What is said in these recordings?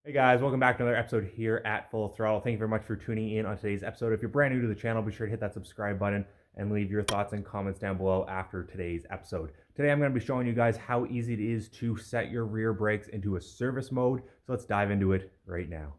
Hey guys, welcome back to another episode here at Full Throttle. Thank you very much for tuning in on today's episode. If you're brand new to the channel, be sure to hit that subscribe button and leave your thoughts and comments down below after today's episode. Today I'm going to be showing you guys how easy it is to set your rear brakes into a service mode. So let's dive into it right now.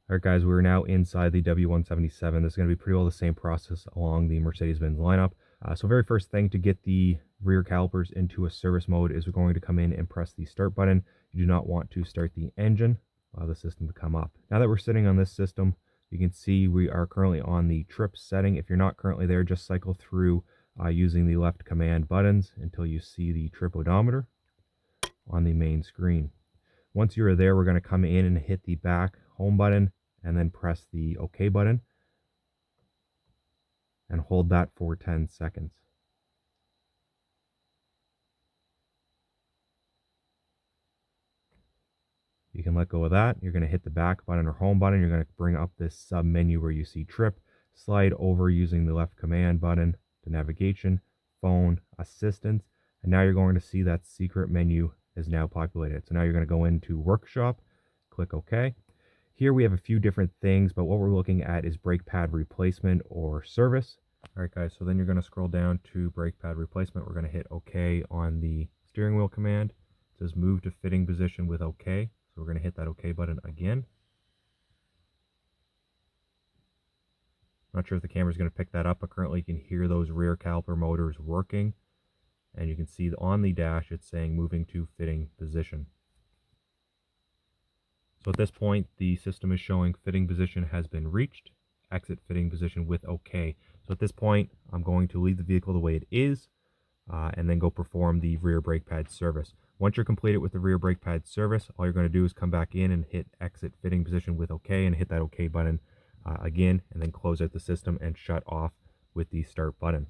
All right guys, we're now inside the W177. This is going to be pretty well the same process along the Mercedes-Benz lineup. So very first thing to get the rear calipers into a service mode is we're going to come in and press the start button. You do not want to start the engine. Allow the system to come up. Now that we're sitting on this system, you can see we are currently on the trip setting. If you're not currently there, just cycle through using the left command buttons until you see the trip odometer on the main screen. Once you're there, we're going to come in and hit the back home button and then press the OK button and hold that for 10 seconds. You can let go of that. You're going to hit the back button or home button. You're going to bring up this sub menu where you see trip. Slide over using the left command button to navigation, phone, assistance. And now you're going to see that secret menu is now populated. So now you're going to go into workshop, click OK. Here we have a few different things, but what we're looking at is brake pad replacement or service. All right, guys, so then you're going to scroll down to brake pad replacement. We're going to hit OK on the steering wheel command. It says move to fitting position with OK. So we're going to hit that OK button again. Not sure if the camera is going to pick that up, but currently you can hear those rear caliper motors working. And you can see on the dash it's saying moving to fitting position. So at this point, the system is showing fitting position has been reached. Exit fitting position with OK. So at this point, I'm going to leave the vehicle the way it is and then go perform the rear brake pad service. Once you're completed with the rear brake pad service, all you're going to do is come back in and hit exit fitting position with OK and hit that OK button again, and then close out the system and shut off with the start button.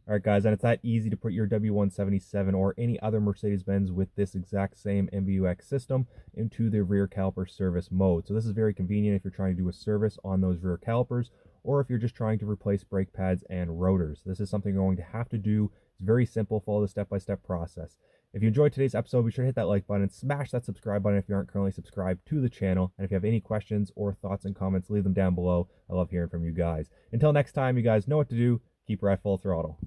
All right, guys, and it's that easy to put your W177 or any other Mercedes-Benz with this exact same MBUX system into the rear caliper service mode. So this is very convenient if you're trying to do a service on those rear calipers or if you're just trying to replace brake pads and rotors. This is something you're going to have to do. It's very simple. Follow the step-by-step process. If you enjoyed today's episode, be sure to hit that like button, smash that subscribe button if you aren't currently subscribed to the channel. And if you have any questions or thoughts and comments, leave them down below. I love hearing from you guys. Until next time, you guys know what to do. Keep right full throttle.